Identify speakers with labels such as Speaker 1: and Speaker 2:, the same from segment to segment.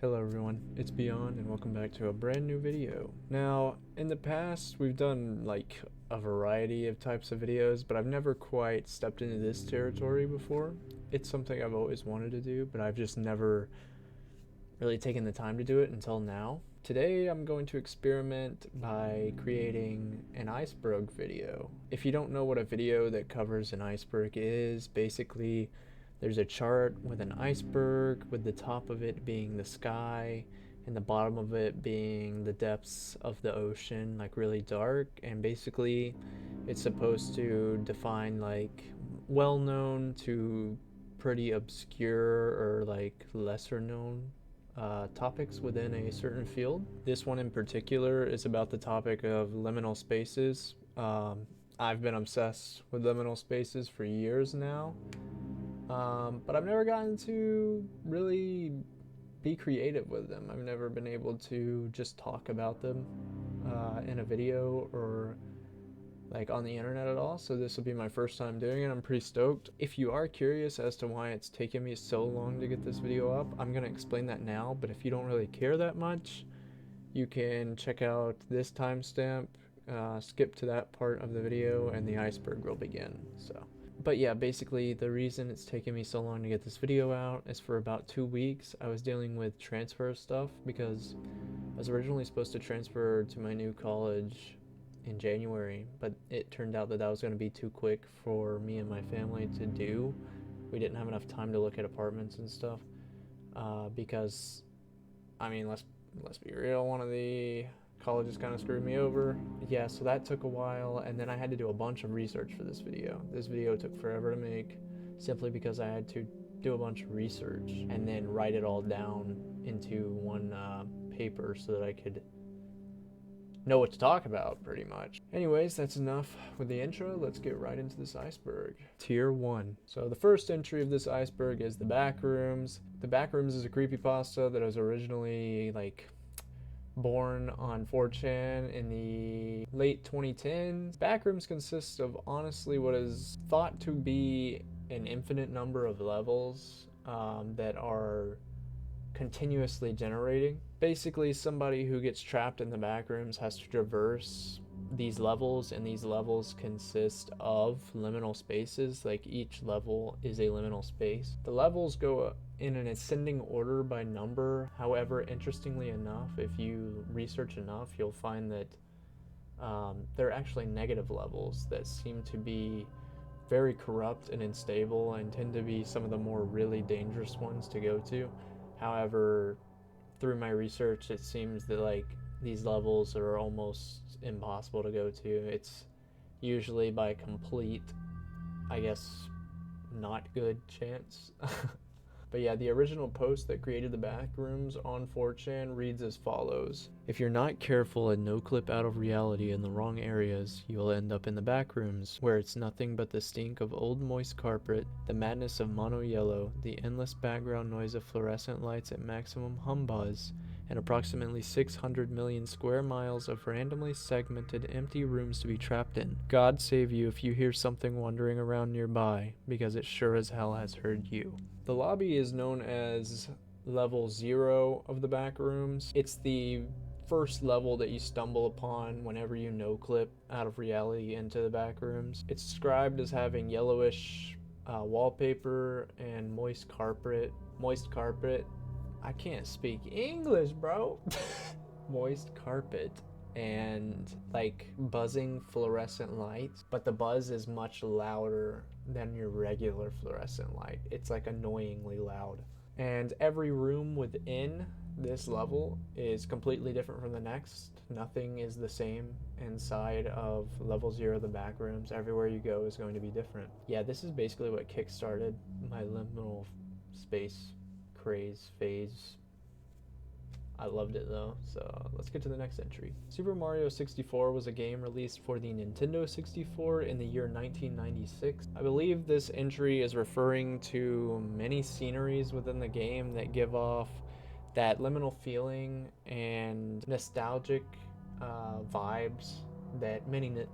Speaker 1: Hello everyone, it's Beyond and welcome back to a brand new video. Now, in the past we've done like a variety of types of videos, but I've never quite stepped into this territory before. It's something I've always wanted to do, but I've just never really taken the time to do it until now. Today I'm going to experiment by creating an iceberg video. If you don't know what a video that covers an iceberg is, basically there's a chart with an iceberg, with the top of it being the sky and the bottom of it being the depths of the ocean, like really dark. And basically it's supposed to define like well-known to pretty obscure or like lesser known topics within a certain field. This one in particular is about the topic of liminal spaces. I've been obsessed with liminal spaces for years now, but I've never gotten to really be creative with them. I've never been able to just talk about them in a video or like on the internet at all, so this will be my first time doing it. I'm pretty stoked. If you are curious as to why it's taken me so long to get this video up, I'm gonna explain that now, but if you don't really care that much, you can check out this timestamp, skip to that part of the video, and the iceberg will begin. But yeah, basically the reason it's taken me so long to get this video out is for about 2 weeks I was dealing with transfer stuff, because I was originally supposed to transfer to my new college in January, but it turned out that was going to be too quick for me and my family to do. We didn't have enough time to look at apartments and stuff, because I mean, let's be real, one of the colleges kind of screwed me over. Yeah, so that took a while, and then I had to do a bunch of research for this video. This video took forever to make, simply because I had to do a bunch of research and then write it all down into one paper so that I could know what to talk about, pretty much. Anyways, that's enough with the intro. Let's get right into this iceberg. Tier 1. So the first entry of this iceberg is the Backrooms. The Backrooms is a creepypasta that was originally like born on 4chan in the late 2010s. Backrooms consists of honestly what is thought to be an infinite number of levels that are continuously generating. Basically, somebody who gets trapped in the backrooms has to traverse these levels, and these levels consist of liminal spaces. Like, each level is a liminal space. The levels go in an ascending order by number. However, interestingly enough, if you research enough, you'll find that they're actually negative levels that seem to be very corrupt and unstable and tend to be some of the more really dangerous ones to go to. However, through my research, it seems that like these levels are almost impossible to go to. It's usually by complete, I guess, not good chance. But yeah, the original post that created the backrooms on 4chan reads as follows. If you're not careful and no clip out of reality in the wrong areas, you will end up in the backrooms, where it's nothing but the stink of old moist carpet, the madness of mono yellow, the endless background noise of fluorescent lights at maximum hum buzz, and approximately 600 million square miles of randomly segmented empty rooms to be trapped in. God save you if you hear something wandering around nearby, because it sure as hell has heard you. The lobby is known as level 0 of the back rooms. It's the first level that you stumble upon whenever you no-clip out of reality into the back rooms. It's described as having yellowish wallpaper and moist carpet. I can't speak English, bro. Moist carpet and like buzzing fluorescent lights, but the buzz is much louder than your regular fluorescent light. It's like annoyingly loud. And every room within this level is completely different from the next. Nothing is the same inside of level 0 of the back rooms. Everywhere you go is going to be different. Yeah, this is basically what kickstarted my liminal space craze phase. I loved it though, so let's get to the next entry. Super Mario 64 was a game released for the Nintendo 64 in the year 1996. I believe this entry is referring to many sceneries within the game that give off that liminal feeling and nostalgic vibes that many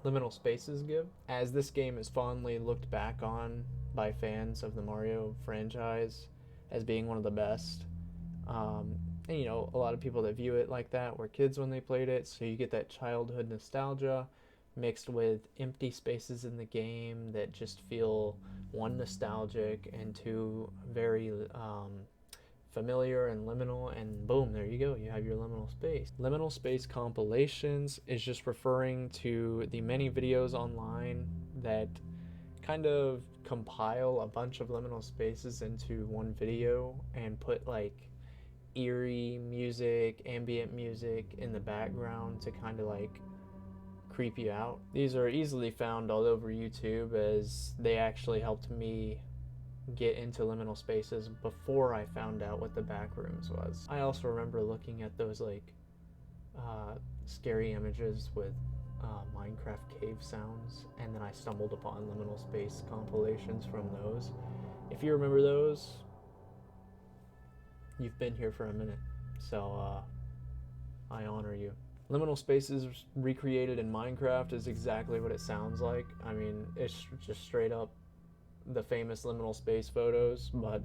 Speaker 1: liminal spaces give. As this game is fondly looked back on by fans of the Mario franchise as being one of the best, And you know, a lot of people that view it like that were kids when they played it, so you get that childhood nostalgia mixed with empty spaces in the game that just feel, one, nostalgic, and two, very familiar and liminal, and boom, there you go, you have your liminal space. Liminal space compilations is just referring to the many videos online that kind of compile a bunch of liminal spaces into one video and put like eerie music, ambient music in the background to kind of like creep you out. These are easily found all over YouTube, as they actually helped me get into liminal spaces before I found out what the backrooms was. I also remember looking at those like scary images with Minecraft cave sounds, and then I stumbled upon liminal space compilations from those. If you remember those, you've been here for a minute, so I honor you. Liminal spaces recreated in Minecraft is exactly what it sounds like. I mean, it's just straight up the famous liminal space photos, but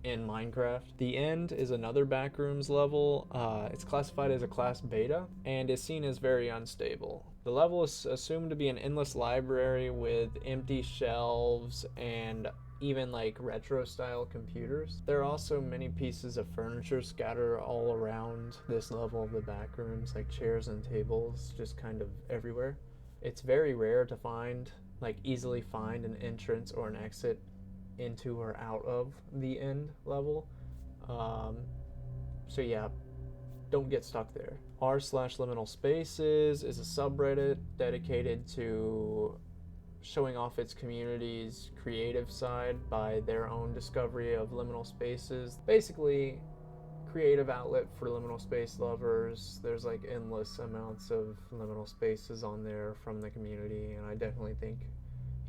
Speaker 1: in Minecraft. The End is another backrooms level. It's classified as a class beta and is seen as very unstable. The level is assumed to be an endless library with empty shelves and even like retro style computers. There are also many pieces of furniture scattered all around this level of the backrooms, like chairs and tables just kind of everywhere. It's very rare to find, like easily find, an entrance or an exit into or out of the end level. So yeah, don't get stuck there. r/liminal spaces is a subreddit dedicated to showing off its community's creative side by their own discovery of liminal spaces. Basically, creative outlet for liminal space lovers. There's like endless amounts of liminal spaces on there from the community, and I definitely think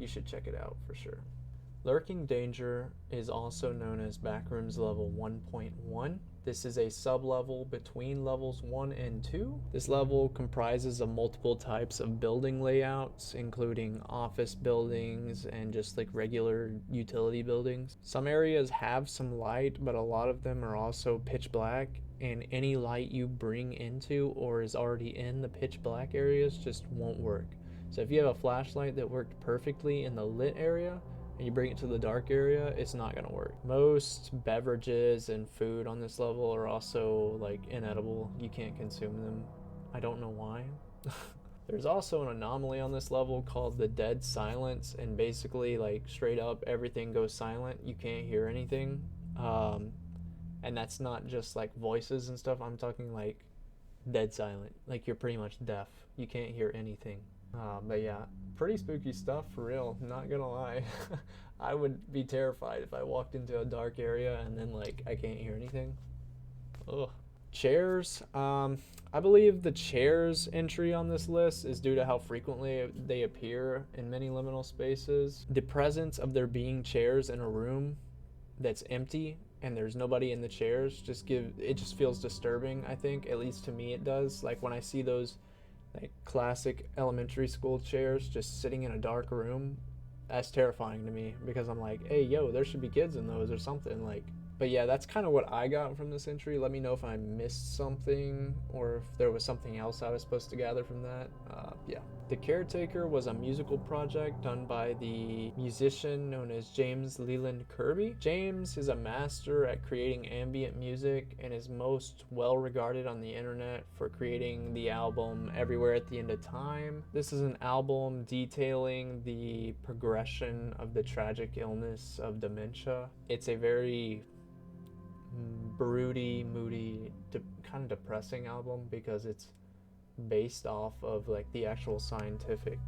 Speaker 1: you should check it out for sure. Lurking Danger is also known as Backrooms Level 1.1. This is a sub-level between levels 1 and 2. This level comprises of multiple types of building layouts, including office buildings and just like regular utility buildings. Some areas have some light, but a lot of them are also pitch black, and any light you bring into or is already in the pitch black areas just won't work. So if you have a flashlight that worked perfectly in the lit area, and you bring it to the dark area, it's not gonna work. Most beverages and food on this level are also like inedible. You can't consume them. I don't know why. There's also an anomaly on this level called the dead silence, and basically like straight up everything goes silent. You can't hear anything. And that's not just like voices and stuff. I'm talking like dead silent. Like you're pretty much deaf. You can't hear anything. But yeah, pretty spooky stuff for real, not gonna lie. I would be terrified if I walked into a dark area and then like I can't hear anything. Ugh. Chairs. I believe the chairs entry on this list is due to how frequently they appear in many liminal spaces. The presence of there being chairs in a room that's empty and there's nobody in the chairs just feels disturbing, I think. At least to me it does. Like when I see those like classic elementary school chairs just sitting in a dark room, that's terrifying to me, because I'm like, hey yo, there should be kids in those or something. Like, but yeah, that's kind of what I got from this entry. Let me know if I missed something or if there was something else I was supposed to gather from that. Yeah. The Caretaker was a musical project done by the musician known as James Leland Kirby. James is a master at creating ambient music and is most well regarded on the internet for creating the album Everywhere at the End of Time. This is an album detailing the progression of the tragic illness of dementia. It's a very broody, moody, kind of depressing album because it's based off of like the actual scientific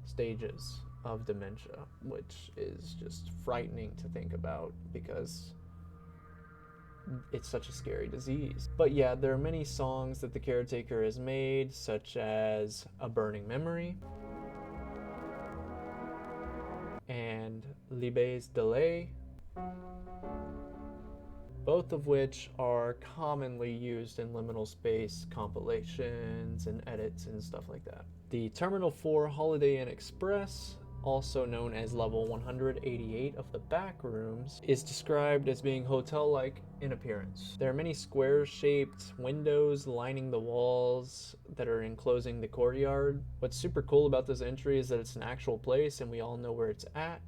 Speaker 1: stages of dementia, which is just frightening to think about because it's such a scary disease. But yeah, there are many songs that the Caretaker has made, such as A Burning Memory and Libé's Delay, both of which are commonly used in liminal space compilations and edits and stuff like that. The Terminal 4 Holiday Inn Express also known as level 188 of the back rooms, is described as being hotel-like in appearance. There are many square-shaped windows lining the walls that are enclosing the courtyard. What's super cool about this entry is that it's an actual place and we all know where it's at.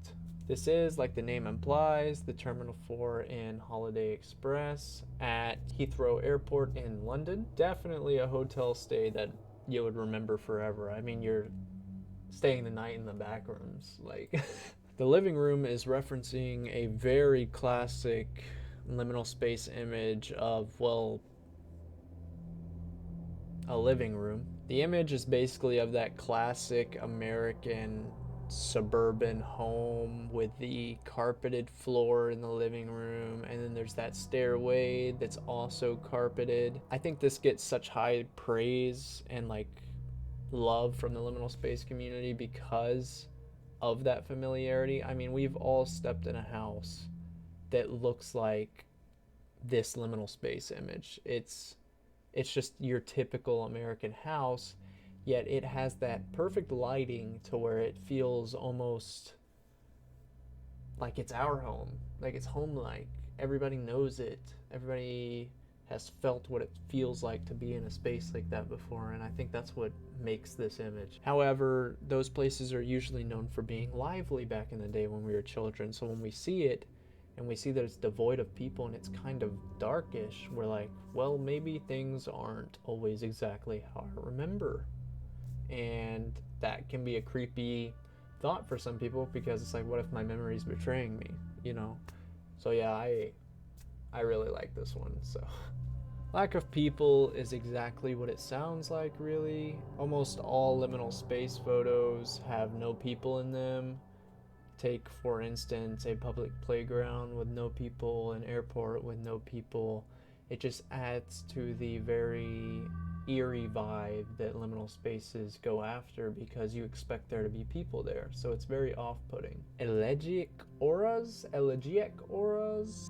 Speaker 1: This is, like the name implies, the Terminal 4 in Holiday Express at Heathrow Airport in London. Definitely a hotel stay that you would remember forever. I mean, you're staying the night in the back rooms. Like, the living room is referencing a very classic liminal space image of, well, a living room. The image is basically of that classic American suburban home with the carpeted floor in the living room, and then there's that stairway that's also carpeted. I think this gets such high praise and like love from the liminal space community because of that familiarity. I mean, we've all stepped in a house that looks like this liminal space image. It's just your typical American house, yet it has that perfect lighting to where it feels almost like it's our home, like it's home-like. Everybody knows it. Everybody has felt what it feels like to be in a space like that before, and I think that's what makes this image. However, those places are usually known for being lively back in the day when we were children, so when we see it and we see that it's devoid of people and it's kind of darkish, we're like, well, maybe things aren't always exactly how I remember. And that can be a creepy thought for some people because it's like, what if my memory's betraying me, you know? So yeah, I really like this one. So lack of people is exactly what it sounds like, really. Almost all liminal space photos have no people in them. Take, for instance, a public playground with no people, an airport with no people. It just adds to the very eerie vibe that liminal spaces go after because you expect there to be people there. So it's very off-putting. Elegiac auras?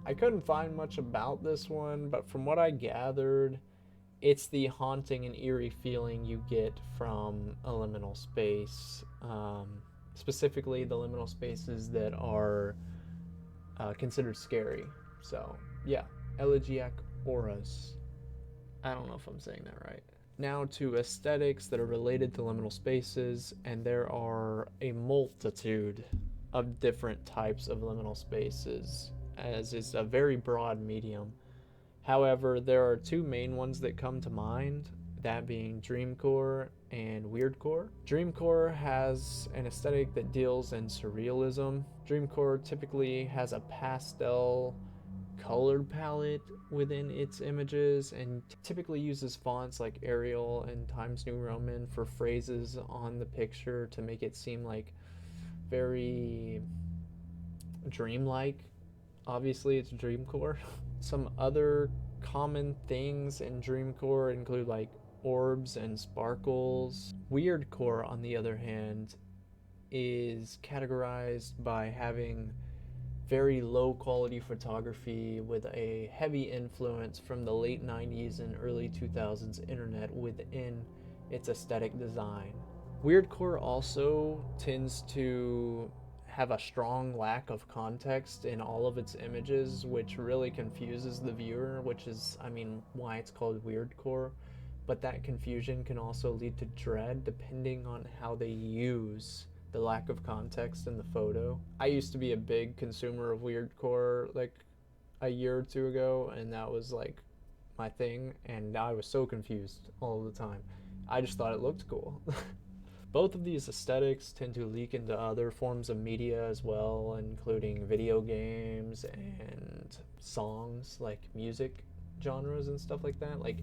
Speaker 1: I couldn't find much about this one, but from what I gathered, it's the haunting and eerie feeling you get from a liminal space. Specifically the liminal spaces that are considered scary. So yeah, elegiac auras. I don't know if I'm saying that right. Now to aesthetics that are related to liminal spaces, and there are a multitude of different types of liminal spaces, as is a very broad medium. However, there are two main ones that come to mind, that being dreamcore and weirdcore. Dreamcore has an aesthetic that deals in surrealism. Dreamcore typically has a pastel colored palette within its images and typically uses fonts like Arial and Times New Roman for phrases on the picture to make it seem like very dreamlike. Obviously, it's dreamcore. Some other common things in dreamcore include like orbs and sparkles. Weirdcore, on the other hand, is categorized by having very low quality photography with a heavy influence from the late 90s and early 2000s internet within its aesthetic design. Weirdcore also tends to have a strong lack of context in all of its images, which really confuses the viewer, which is, I mean, why it's called weirdcore. But that confusion can also lead to dread depending on how they use the lack of context in the photo. I used to be a big consumer of weirdcore like a year or two ago, and that was like my thing, and I was so confused all the time. I just thought it looked cool. Both of these aesthetics tend to leak into other forms of media as well, including video games and songs, like music genres and stuff like that. Like,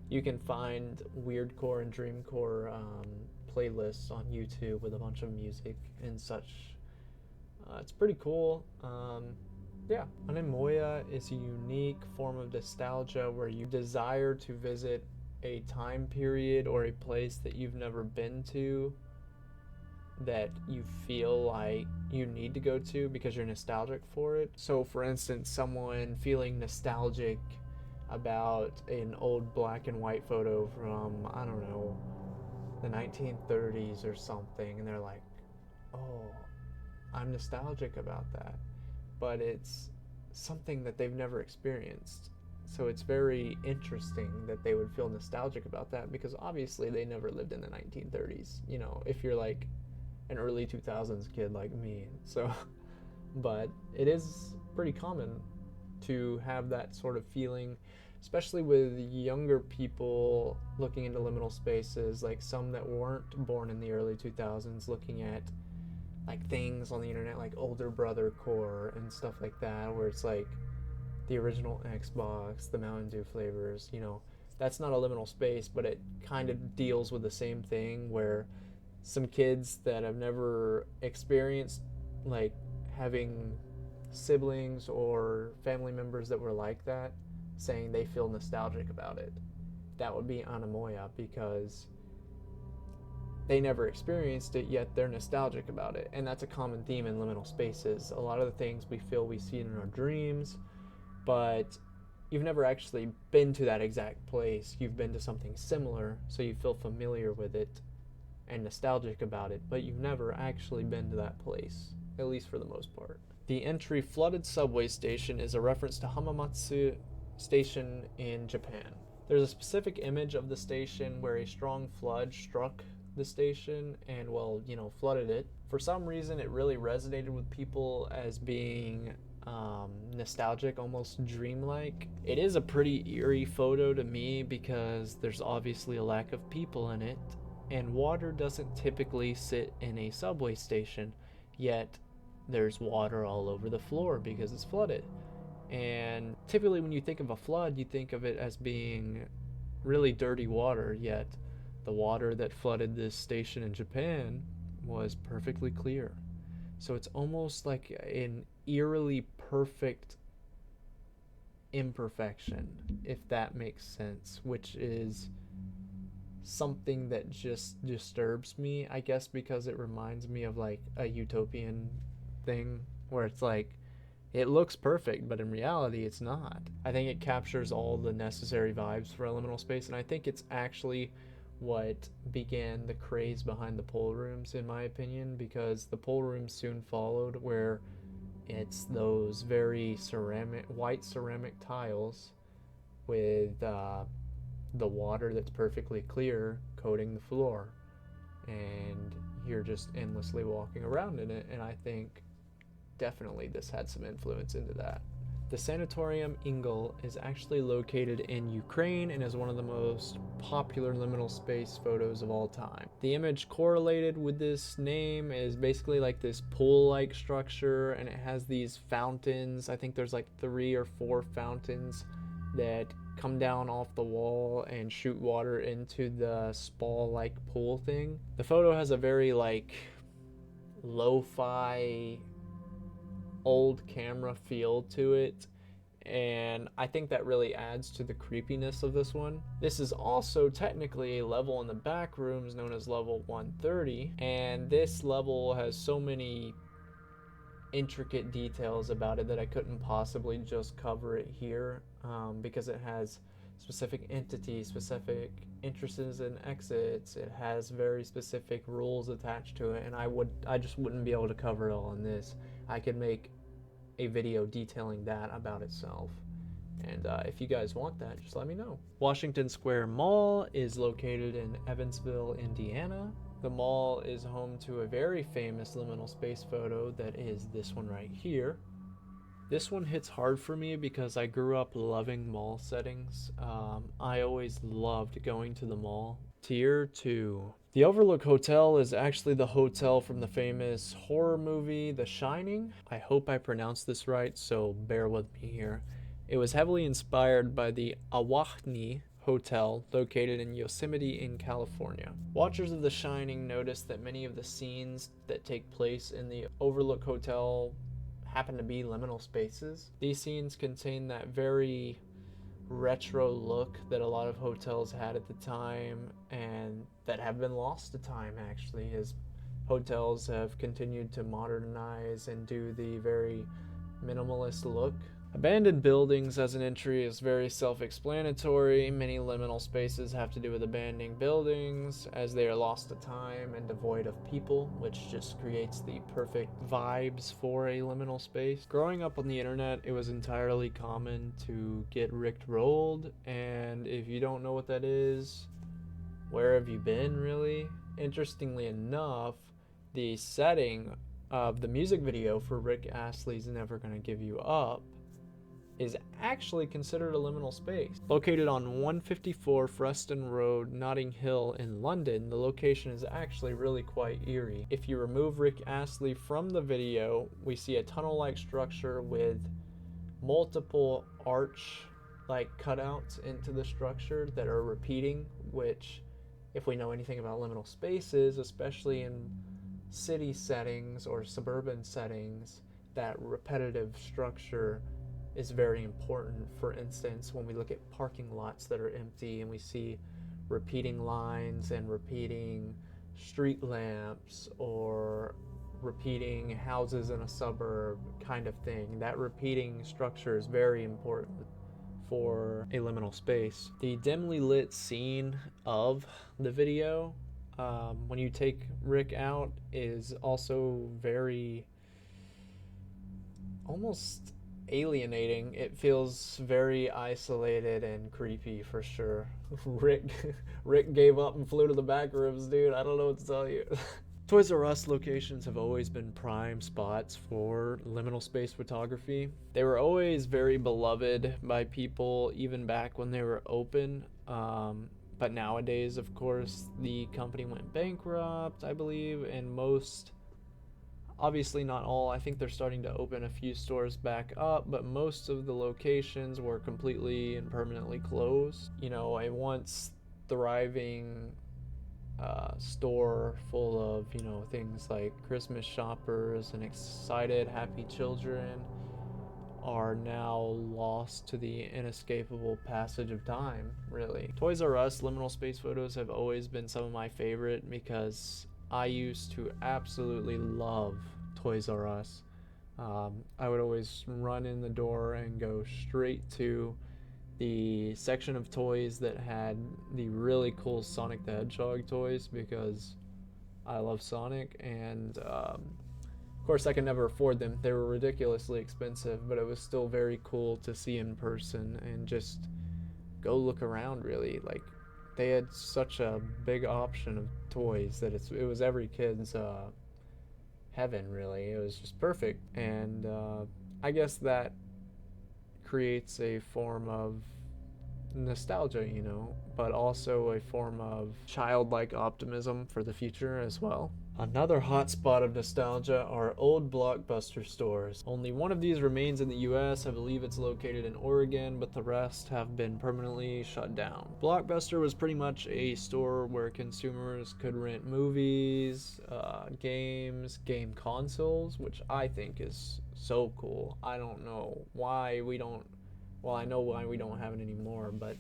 Speaker 1: you can find weirdcore and dreamcore playlists on YouTube with a bunch of music and such. It's pretty cool. Yeah. Anemoia is a unique form of nostalgia where you desire to visit a time period or a place that you've never been to that you feel like you need to go to because you're nostalgic for it. So for instance, someone feeling nostalgic about an old black and white photo from, I don't know, the 1930s or something, and they're like, oh, I'm nostalgic about that, but it's something that they've never experienced. So it's very interesting that they would feel nostalgic about that, because obviously they never lived in the 1930s, you know, if you're like an early 2000s kid like me. So, but it is pretty common to have that sort of feeling, especially with younger people looking into liminal spaces, like some that weren't born in the early 2000s, looking at like things on the internet like older brother core and stuff like that, where it's like the original Xbox, the Mountain Dew flavors, you know, that's not a liminal space, but it kind of deals with the same thing, where some kids that have never experienced like having siblings or family members that were like that, saying they feel nostalgic about it. That would be Anamoya, because they never experienced it, yet they're nostalgic about it. And that's a common theme in liminal spaces. A lot of the things we feel we see in our dreams, but you've never actually been to that exact place. You've been to something similar, so you feel familiar with it and nostalgic about it, but you've never actually been to that place, at least for the most part. The entry flooded subway station is a reference to Hamamatsu Station in Japan. There's a specific image of the station where a strong flood struck the station and, well, you know, flooded it. For some reason, it really resonated with people as being nostalgic, almost dreamlike. It is a pretty eerie photo to me, because there's obviously a lack of people in it, and water doesn't typically sit in a subway station, yet there's water all over the floor because it's flooded. And typically when you think of a flood, you think of it as being really dirty water, yet the water that flooded this station in Japan was perfectly clear. So it's almost like an eerily perfect imperfection, if that makes sense, which is something that just disturbs me, I guess, because it reminds me of like a utopian thing where it's like it looks perfect, but in reality it's not. I think it captures all the necessary vibes for a liminal space, and I think it's actually what began the craze behind the pool rooms, in my opinion, because the pool rooms soon followed, where it's those very white ceramic tiles with the water that's perfectly clear coating the floor, and you're just endlessly walking around in it. And I think definitely this had some influence into that. The Sanatorium Ingol is actually located in Ukraine and is one of the most popular liminal space photos of all time. The image correlated with this name is basically like this pool-like structure, and it has these fountains. I think there's like 3 or 4 fountains that come down off the wall and shoot water into the spa-like pool thing. The photo has a very like lo-fi old camera feel to it, and I think that really adds to the creepiness of this one. This is also technically a level in the back rooms known as level 130, and this level has so many intricate details about it that I couldn't possibly just cover it here, because it has specific entities, specific entrances and exits. It has very specific rules attached to it, and I just wouldn't be able to cover it all in this. I could make a video detailing that about itself, and if you guys want that, just let me know. Washington Square Mall is located in Evansville, Indiana. The mall is home to a very famous liminal space photo that is this one right here. This one hits hard for me because I grew up loving mall settings. I always loved going to the mall. Tier 2. The Overlook Hotel is actually the hotel from the famous horror movie The Shining. I hope I pronounced this right, so bear with me here. It was heavily inspired by the Awahni Hotel located in Yosemite in California. Watchers of The Shining noticed that many of the scenes that take place in the Overlook Hotel happen to be liminal spaces. These scenes contain that very retro look that a lot of hotels had at the time, and that have been lost to time actually, as hotels have continued to modernize and do the very minimalist look Abandoned buildings as an entry is very self-explanatory. Many liminal spaces have to do with abandoning buildings as they are lost to time and devoid of people, which just creates the perfect vibes for a liminal space. Growing up on the internet, it was entirely common to get ricked rolled, and if you don't know what that is, where have you been, really? Interestingly enough, the setting of the music video for Rick Astley's Never Gonna Give You Up is actually considered a liminal space. Located on 154 Freston Road, Notting Hill in London, the location is actually really quite eerie. If you remove Rick Astley from the video, we see a tunnel-like structure with multiple arch-like cutouts into the structure that are repeating, which, if we know anything about liminal spaces, especially in city settings or suburban settings, that repetitive structure is very important. For instance, when we look at parking lots that are empty and we see repeating lines and repeating street lamps or repeating houses in a suburb kind of thing, that repeating structure is very important for a liminal space. The dimly lit scene of the video, when you take Rick out, is also very almost alienating. It feels very isolated and creepy for sure. Rick gave up and flew to the back rooms, dude. I don't know what to tell you. Toys R Us locations have always been prime spots for liminal space photography. They were always very beloved by people, even back when they were open. But nowadays, of course, the company went bankrupt, I believe, and most, obviously not all, I think they're starting to open a few stores back up, but most of the locations were completely and permanently closed. You know, a once thriving store full of, you know, things like Christmas shoppers and excited, happy children are now lost to the inescapable passage of time, really. Toys R Us liminal space photos have always been some of my favorite because I used to absolutely love Toys R Us. I would always run in the door and go straight to the section of toys that had the really cool Sonic the Hedgehog toys because I love Sonic, and of course I could never afford them. They were ridiculously expensive, but it was still very cool to see in person and just go look around, really. Like, they had such a big option of toys that it was every kid's heaven, really. It was just perfect, and I guess that creates a form of nostalgia, you know, but also a form of childlike optimism for the future as well. Another hotspot of nostalgia are old Blockbuster stores. Only one of these remains in the US. I believe it's located in Oregon, but the rest have been permanently shut down. Blockbuster was pretty much a store where consumers could rent movies, games, game consoles, which I think is so cool. I don't know why we don't, well, I know why we don't have it anymore, but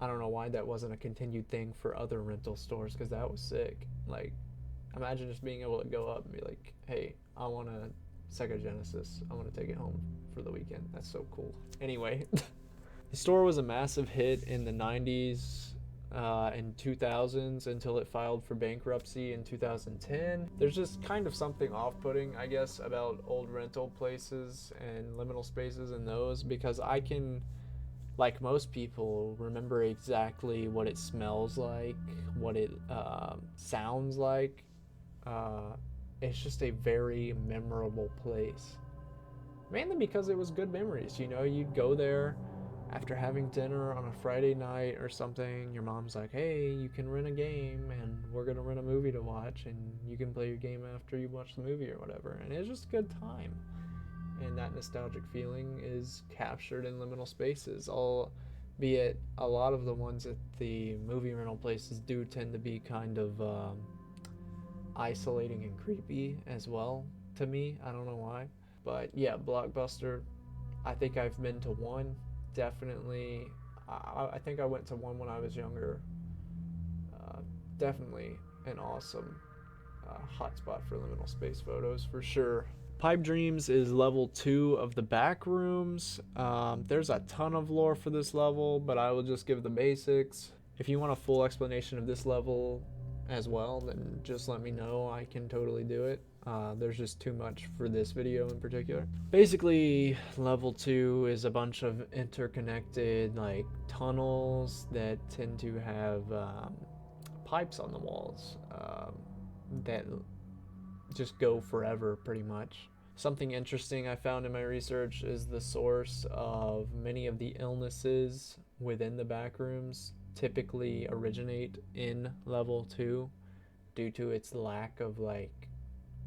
Speaker 1: I don't know why that wasn't a continued thing for other rental stores, because that was sick. Like, imagine just being able to go up and be like, hey, I want a Sega Genesis. I want to take it home for the weekend. That's so cool. Anyway, the store was a massive hit in the 90s and 2000s until it filed for bankruptcy in 2010. There's just kind of something off-putting, I guess, about old rental places and liminal spaces and those, because I can, like most people, remember exactly what it smells like, what it sounds like. It's just a very memorable place. Mainly because it was good memories, you know, you'd go there after having dinner on a Friday night or something. Your mom's like, hey, you can rent a game and we're gonna rent a movie to watch and you can play your game after you watch the movie or whatever. And it's just a good time. And that nostalgic feeling is captured in liminal spaces, albeit a lot of the ones at the movie rental places do tend to be kind of isolating and creepy as well to me. I don't know why. But yeah, Blockbuster, I think I've been to one. Definitely, I think I went to one when I was younger. Definitely an awesome hotspot for liminal space photos, for sure. Pipe Dreams is level 2 of the back rooms. There's a ton of lore for this level, but I will just give the basics. If you want a full explanation of this level as well, then just let me know. I can totally do it. There's just too much for this video in particular. Basically, level 2 is a bunch of interconnected like tunnels that tend to have pipes on the walls that just go forever pretty much. Something interesting I found in my research is the source of many of the illnesses within the back rooms typically originate in level 2 due to its lack of like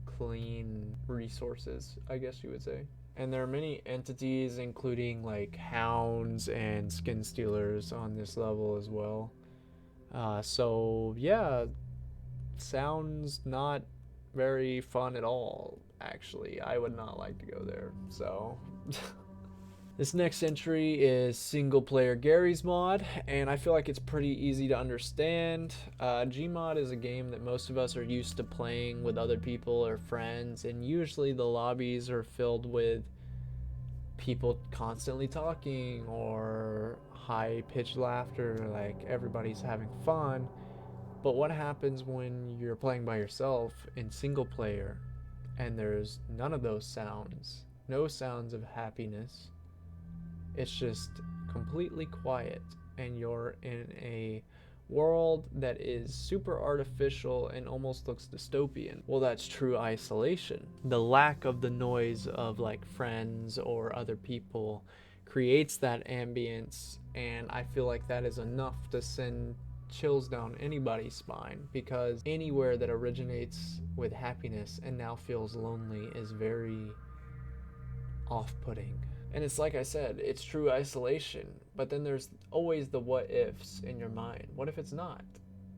Speaker 1: clean resources, I guess you would say. And there are many entities including like hounds and skin stealers on this level as well. So yeah, sounds not very fun at all, actually. I would not like to go there, so this next entry is single player Gary's mod, and I feel like it's pretty easy to understand. Gmod is a game that most of us are used to playing with other people or friends, and usually the lobbies are filled with people constantly talking or high-pitched laughter, like everybody's having fun. But what happens when you're playing by yourself in single player and there's none of those sounds, no sounds of happiness? It's just completely quiet and you're in a world that is super artificial and almost looks dystopian. Well, that's true isolation. The lack of the noise of like friends or other people creates that ambience, and I feel like that is enough to send chills down anybody's spine, because anywhere that originates with happiness and now feels lonely is very off-putting. And it's like I said, it's true isolation, but then there's always the what ifs in your mind. What if it's not?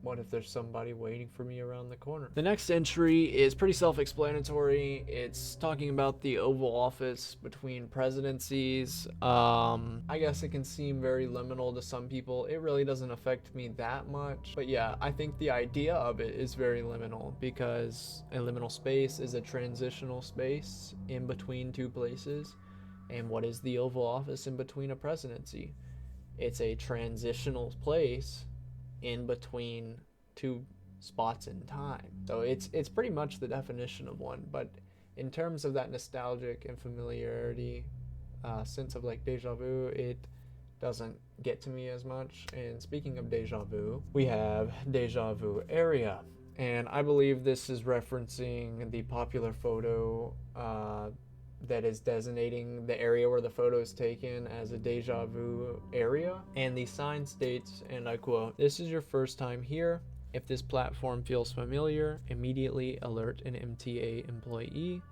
Speaker 1: What if there's somebody waiting for me around the corner? The next entry is pretty self-explanatory. It's talking about the Oval Office between presidencies. I guess it can seem very liminal to some people. It really doesn't affect me that much. But yeah, I think the idea of it is very liminal, because a liminal space is a transitional space in between two places. And what is the Oval Office in between a presidency? It's a transitional place in between two spots in time. So it's pretty much the definition of one, but in terms of that nostalgic and familiarity, sense of like deja vu, it doesn't get to me as much. And speaking of deja vu, we have deja vu area, and I believe this is referencing the popular photo that is designating the area where the photo is taken as a deja vu area. And the sign states, and I quote, "This is your first time here. If this platform feels familiar, immediately alert an MTA employee.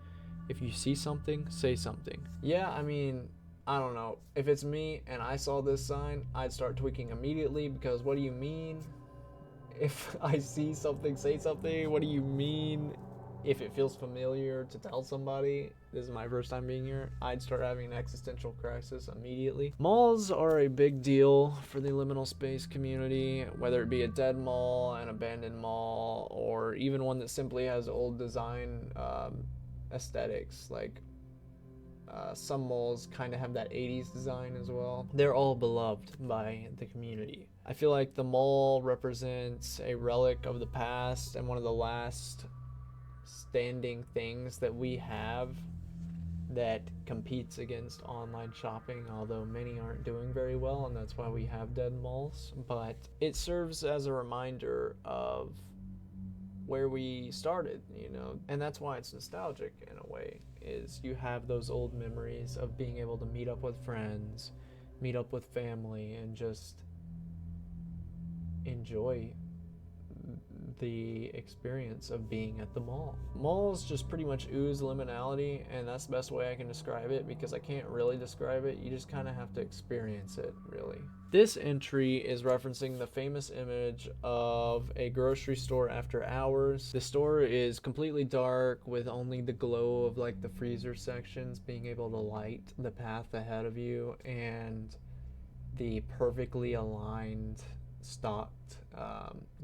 Speaker 1: If you see something, say something." Yeah, I mean, I don't know. If it's me and I saw this sign, I'd start tweaking immediately, because what do you mean? If I see something, say something. What do you mean? If it feels familiar to tell somebody, this is my first time being here, I'd start having an existential crisis immediately. Malls are a big deal for the liminal space community, whether it be a dead mall, an abandoned mall, or even one that simply has old design aesthetics. Like some malls kind of have that 80s design as well. They're all beloved by the community. I feel like the mall represents a relic of the past and one of the last standing things that we have that competes against online shopping, although many aren't doing very well, and that's why we have dead malls. But it serves as a reminder of where we started, you know, and that's why it's nostalgic in a way, is you have those old memories of being able to meet up with friends, meet up with family, and just enjoy the experience of being at the mall. Malls just pretty much ooze liminality, and that's the best way I can describe it, because I can't really describe it. You just kind of have to experience it, really. This entry is referencing the famous image of a grocery store after hours. The store is completely dark with only the glow of like the freezer sections being able to light the path ahead of you, and the perfectly aligned stocked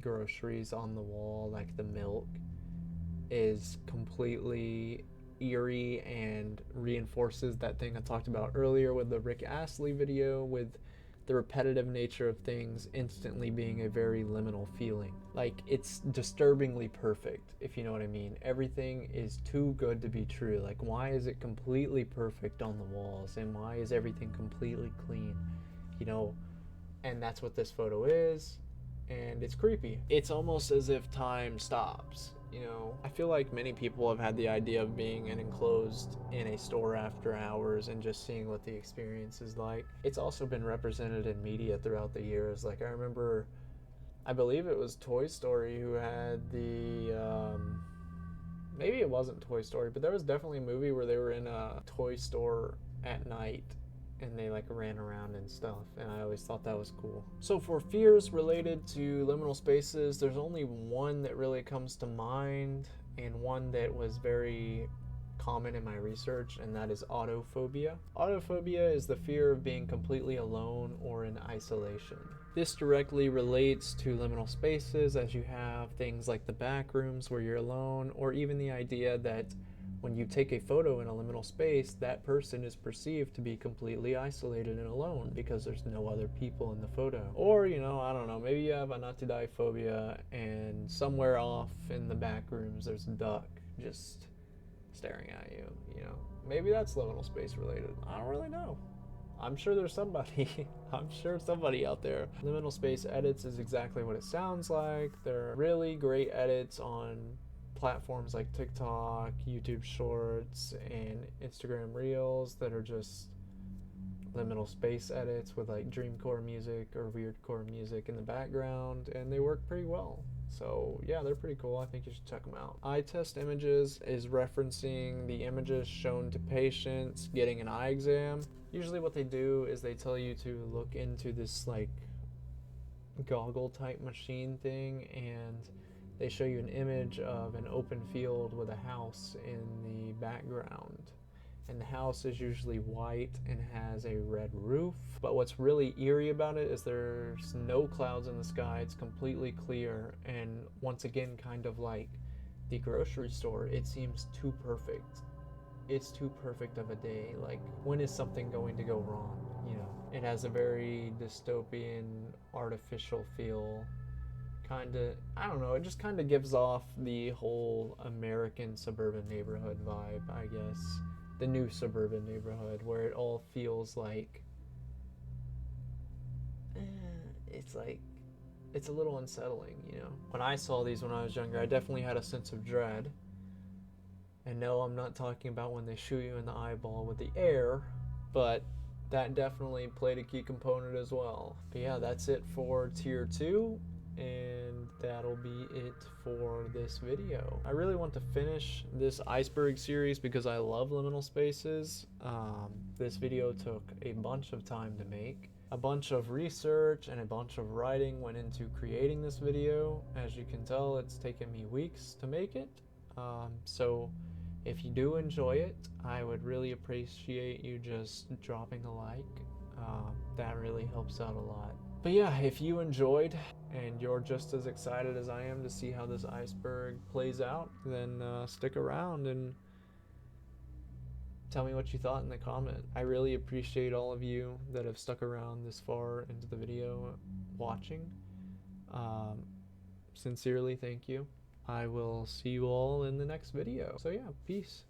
Speaker 1: groceries on the wall, like the milk, is completely eerie and reinforces that thing I talked about earlier with the Rick Astley video, with the repetitive nature of things instantly being a very liminal feeling. Like, it's disturbingly perfect, if you know what I mean. Everything is too good to be true. Like, why is it completely perfect on the walls, and why is everything completely clean? You know, and that's what this photo is, and it's creepy. It's almost as if time stops. You know, I feel like many people have had the idea of being enclosed in a store after hours and just seeing what the experience is like. It's also been represented in media throughout the years. Like, I remember, I believe it was Toy Story who had the, maybe it wasn't Toy Story, but there was definitely a movie where they were in a toy store at night and they like ran around and stuff, and I always thought that was cool. So for fears related to liminal spaces, there's only one that really comes to mind, and one that was very common in my research, and that is autophobia. Autophobia is the fear of being completely alone or in isolation. This directly relates to liminal spaces, as you have things like the back rooms where you're alone, or even the idea that when you take a photo in a liminal space, that person is perceived to be completely isolated and alone because there's no other people in the photo. Or, you know, I don't know, maybe you have a not to die phobia and somewhere off in the back rooms there's a duck just staring at you, you know. Maybe that's liminal space related. I don't really know. I'm sure there's somebody. I'm sure somebody out there. Liminal space edits is exactly what it sounds like. They're really great edits on platforms like TikTok, YouTube Shorts, and Instagram Reels that are just liminal space edits with like dreamcore music or weirdcore music in the background, and they work pretty well. So yeah, they're pretty cool. I think you should check them out. Eye test images is referencing the images shown to patients getting an eye exam. Usually what they do is they tell you to look into this like goggle type machine thing, and they show you an image of an open field with a house in the background. And the house is usually white and has a red roof. But what's really eerie about it is there's no clouds in the sky. It's completely clear. And once again, kind of like the grocery store, it seems too perfect. It's too perfect of a day. Like, when is something going to go wrong? You know, it has a very dystopian, artificial feel. Kinda, I don't know, it just kind of gives off the whole American suburban neighborhood vibe, I guess. The new suburban neighborhood where it all feels like, it's like, it's a little unsettling, you know. When I saw these when I was younger, I definitely had a sense of dread. And no, I'm not talking about when they shoot you in the eyeball with the air, but that definitely played a key component as well. But yeah, that's it for tier 2. And that'll be it for this video. I really want to finish this iceberg series because I love liminal spaces. This video took a bunch of time to make. A bunch of research and a bunch of writing went into creating this video. As you can tell, it's taken me weeks to make it. So if you do enjoy it, I would really appreciate you just dropping a like. That really helps out a lot. But yeah, if you enjoyed and you're just as excited as I am to see how this iceberg plays out, then stick around and tell me what you thought in the comment. I really appreciate all of you that have stuck around this far into the video watching. Sincerely, thank you. I will see you all in the next video. So yeah, peace.